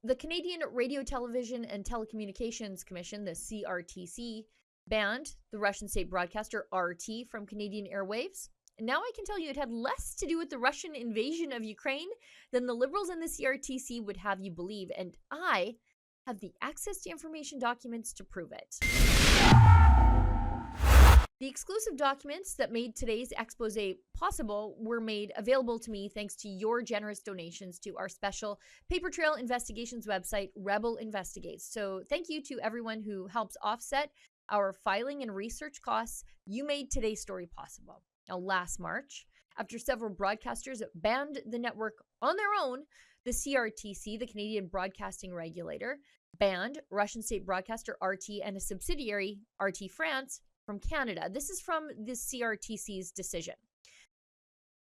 The Canadian Radio, Television and Telecommunications Commission, the CRTC, banned the Russian state broadcaster RT from Canadian airwaves. And now I can tell you it had less to do with the Russian invasion of Ukraine than the Liberals and the CRTC would have you believe. And I have the access to information documents to prove it. The exclusive documents that made today's expose possible were made available to me thanks to your generous donations to our special paper trail investigations website, Rebel Investigates. So thank you to everyone who helps offset our filing and research costs. You made today's story possible. Now, last March, after several broadcasters banned the network on their own, the CRTC, the Canadian Broadcasting Regulator, banned Russian state broadcaster RT and a subsidiary, RT France, from Canada. This is from the CRTC's decision.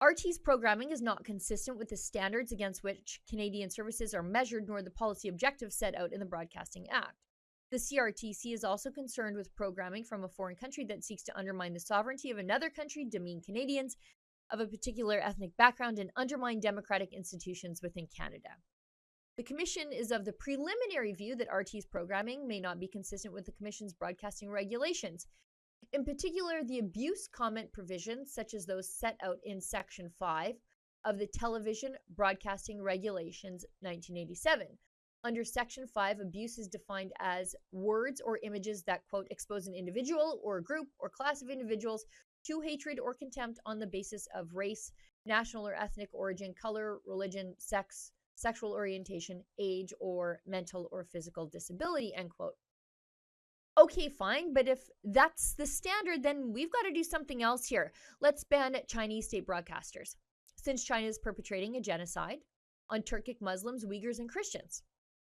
RT's programming is not consistent with the standards against which Canadian services are measured, nor the policy objectives set out in the Broadcasting Act. The CRTC is also concerned with programming from a foreign country that seeks to undermine the sovereignty of another country, demean Canadians of a particular ethnic background, and undermine democratic institutions within Canada. The Commission is of the preliminary view that RT's programming may not be consistent with the Commission's broadcasting regulations. In particular, the abuse comment provisions, such as those set out in Section 5 of the Television Broadcasting Regulations 1987. Under Section 5, abuse is defined as words or images that, quote, expose an individual or a group or class of individuals to hatred or contempt on the basis of race, national or ethnic origin, color, religion, sex, sexual orientation, age, or mental or physical disability, end quote. Okay, fine, but if that's the standard, then we've got to do something else here. Let's ban Chinese state broadcasters, since China is perpetrating a genocide on Turkic Muslims, Uyghurs, and Christians.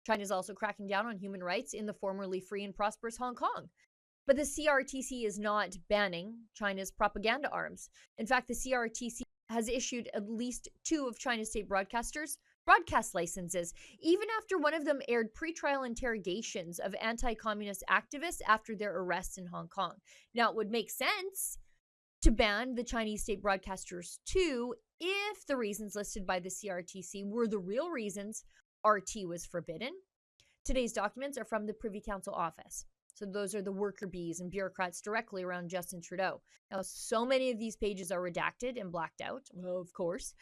China is also cracking down on human rights in the formerly free and prosperous Hong Kong. But the CRTC is not banning China's propaganda arms. In fact, the CRTC has issued at least 2 of China's state broadcasters broadcast licenses, even after one of them aired pretrial interrogations of anti-communist activists after their arrests in Hong Kong. Now, it would make sense to ban the Chinese state broadcasters too if the reasons listed by the CRTC were the real reasons RT was forbidden. Today's documents are from the Privy Council office. So those are the worker bees and bureaucrats directly around Justin Trudeau. Now, so many of these pages are redacted and blacked out, well, of course.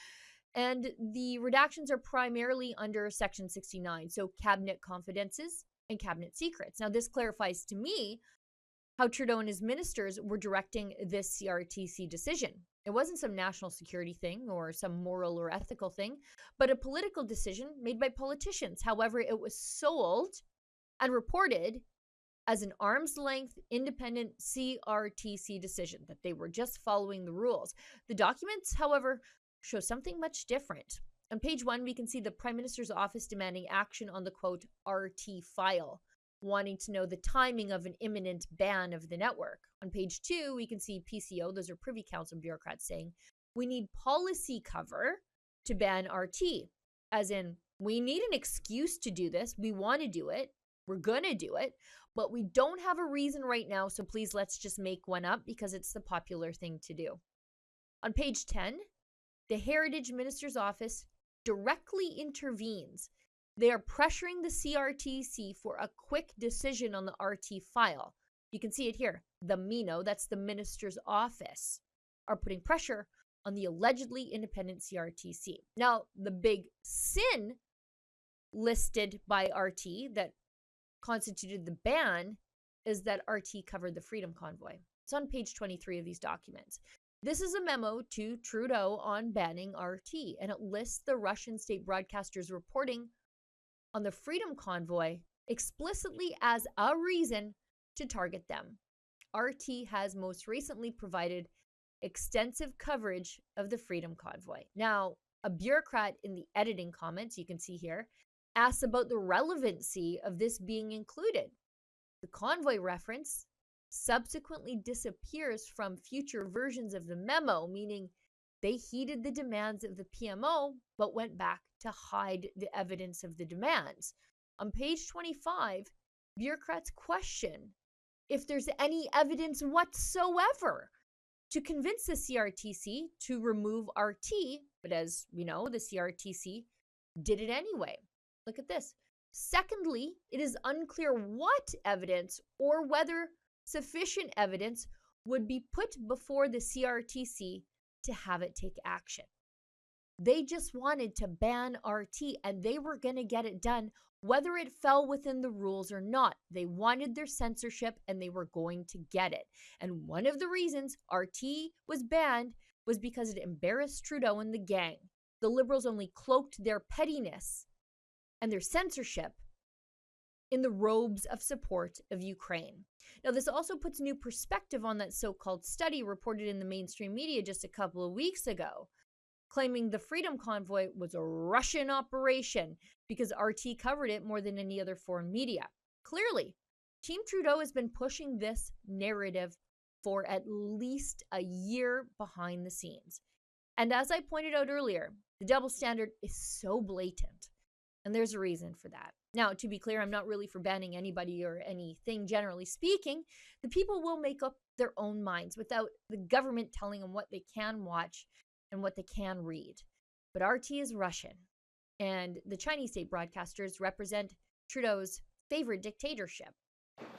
And the redactions are primarily under Section 69, so cabinet confidences and cabinet secrets. Now, this clarifies to me how Trudeau and his ministers were directing this CRTC decision. It wasn't some national security thing or some moral or ethical thing, but a political decision made by politicians. However, it was sold and reported as an arm's-length independent CRTC decision, that they were just following the rules. The documents, however, show something much different. On page 1, we can see the Prime Minister's office demanding action on the, quote, RT file, wanting to know the timing of an imminent ban of the network. On page 2, we can see PCO, those are Privy Council bureaucrats, saying, we need policy cover to ban RT, as in, we need an excuse to do this, we want to do it, we're going to do it, but we don't have a reason right now, so please let's just make one up because it's the popular thing to do. On page 10, the Heritage Minister's office directly intervenes. They are pressuring the CRTC for a quick decision on the RT file. You can see it here. The MINO, that's the Minister's office, are putting pressure on the allegedly independent CRTC. Now, the big sin listed by RT that constituted the ban is that RT covered the Freedom Convoy. It's on page 23 of these documents. This is a memo to Trudeau on banning RT, and it lists the Russian state broadcasters reporting on the Freedom Convoy explicitly as a reason to target them. RT has most recently provided extensive coverage of the Freedom Convoy. Now, a bureaucrat in the editing comments, you can see here, asks about the relevancy of this being included. The convoy reference subsequently disappears from future versions of the memo, meaning they heeded the demands of the PMO, but went back to hide the evidence of the demands. On page 25, bureaucrats question if there's any evidence whatsoever to convince the CRTC to remove RT, but as we know, the CRTC did it anyway. Look at this. Secondly, it is unclear what evidence or whether sufficient evidence would be put before the CRTC to have it take action. They just wanted to ban RT, and they were going to get it done whether it fell within the rules or not. They wanted their censorship, and they were going to get it. And one of the reasons RT was banned was because it embarrassed Trudeau and the gang. The Liberals only cloaked their pettiness and their censorship in the robes of support of Ukraine. Now, this also puts new perspective on that so-called study reported in the mainstream media just a couple of weeks ago, claiming the Freedom Convoy was a Russian operation because RT covered it more than any other foreign media. Clearly, Team Trudeau has been pushing this narrative for at least a year behind the scenes. And as I pointed out earlier, the double standard is so blatant, and there's a reason for that. Now, to be clear, I'm not really for banning anybody or anything, generally speaking. The people will make up their own minds without the government telling them what they can watch and what they can read. But RT is Russian, and the Chinese state broadcasters represent Trudeau's favorite dictatorship.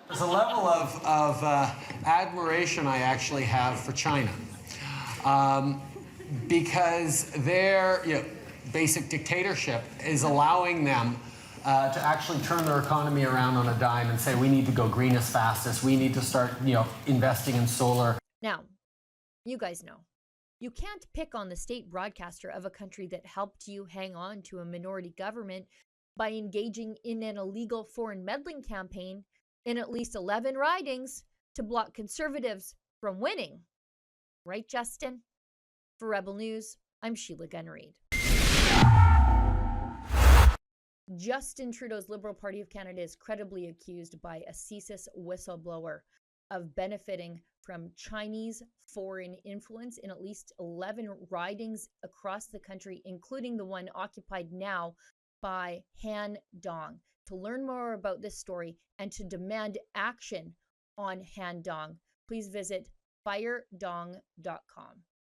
There's a level of admiration I actually have for China, because their basic dictatorship is allowing them to actually turn their economy around on a dime and say, we need to go green as fast as we need to start investing in solar. Now, you guys know, you can't pick on the state broadcaster of a country that helped you hang on to a minority government by engaging in an illegal foreign meddling campaign in at least 11 ridings to block conservatives from winning. Right, Justin? For Rebel News, I'm Sheila Gunn-Reid. Justin Trudeau's Liberal Party of Canada is credibly accused by a CSIS whistleblower of benefiting from Chinese foreign influence in at least 11 ridings across the country, including the one occupied now by Han Dong. To learn more about this story and to demand action on Han Dong, please visit firedong.com.